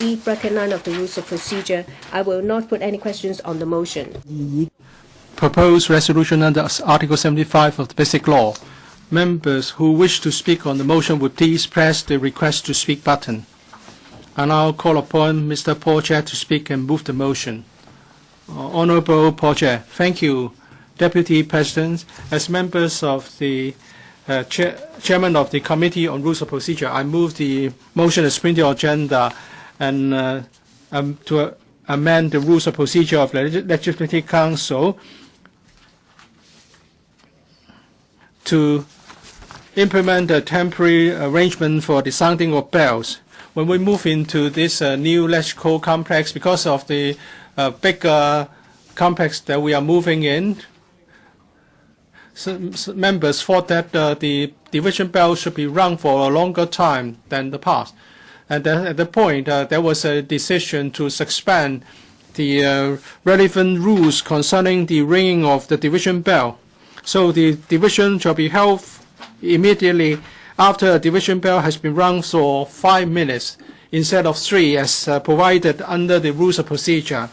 Bracket 9 of the Rules of Procedure, I will not put any questions on the motion. Proposed resolution under Article 75 of the Basic Law. Members who wish to speak on the motion would please press the Request to Speak button. And I'll call upon Mr. Paul TSE to speak and move the motion. Honourable Paul TSE. Thank you, Deputy President. As members of the Chairman of the Committee on Rules of Procedure, I move the motion as printed agenda and to amend the Rules of Procedure of the Legislative Council to implement a temporary arrangement for the sounding of bells. When we move into this new electrical complex, because of the bigger complex that we are moving in, some members thought that the division bell should be rung for a longer time than the past. And at the point, there was a decision to suspend the relevant rules concerning the ringing of the division bell. So the division shall be held immediately after a division bell has been rung for 5 minutes instead of 3 as provided under the Rules of Procedure.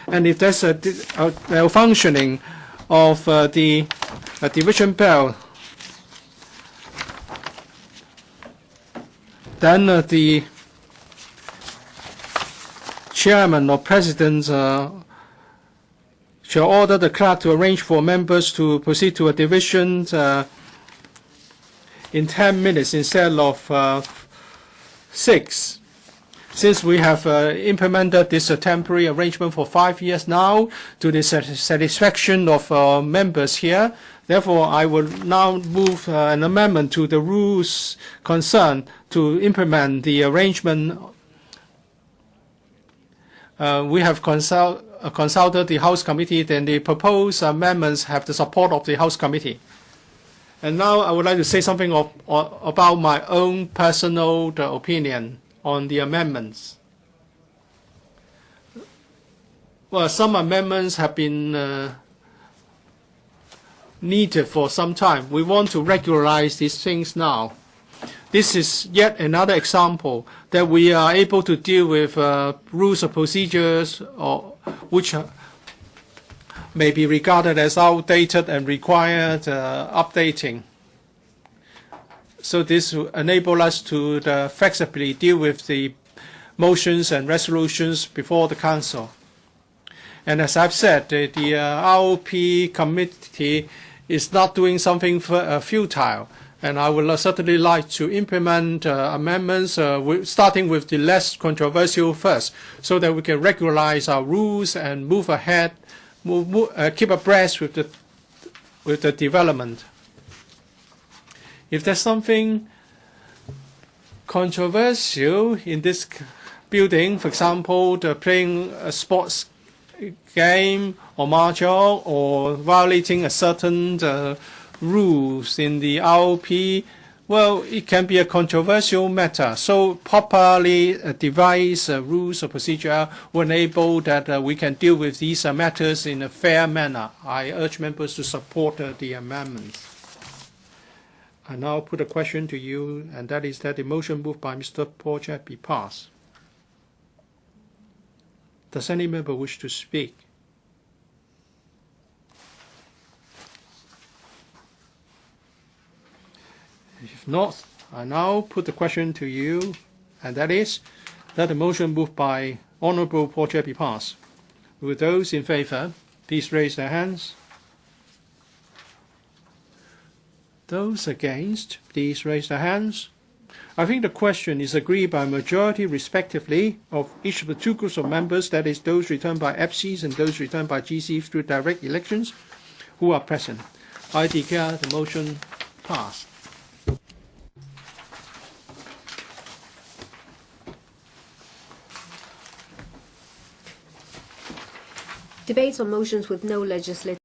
And if there's a malfunctioning of the division bell, then the chairman or president shall order the clerk to arrange for members to proceed to a division in 10 minutes instead of 6. Since we have implemented this temporary arrangement for 5 years now to the satisfaction of members here, therefore I will now move an amendment to the rules concerned to implement the arrangement. We have consulted the House Committee, then the proposed amendments have the support of the House Committee. And now I would like to say something about my own personal opinion on the amendments. Well, some amendments have been needed for some time. We want to regularize these things now. This is yet another example that we are able to deal with rules of procedures which may be regarded as outdated and required updating. So this will enable us to flexibly deal with the motions and resolutions before the Council. And as I've said, the ROP committee is not doing something futile. And I would certainly like to implement amendments, starting with the less controversial first, so that we can regularize our rules and move ahead, keep abreast with the development. If there's something controversial in this building, for example, playing a sports game or mahjong or violating a certain rules in the ROP, well, it can be a controversial matter. So properly devise rules of procedure will enable that we can deal with these matters in a fair manner. I urge members to support the amendments. I now put a question to you, and that is that the motion moved by Mr. Paul TSE be passed. Does any member wish to speak? If not, I now put the question to you, and that is that the motion moved by Honourable Paul TSE be passed. Will those in favour please raise their hands? Those against, please raise their hands. I think the question is agreed by a majority, respectively, of each of the two groups of members, that is, those returned by FCs and those returned by GCs through direct elections, who are present. I declare the motion passed. Debates on motions with no legislative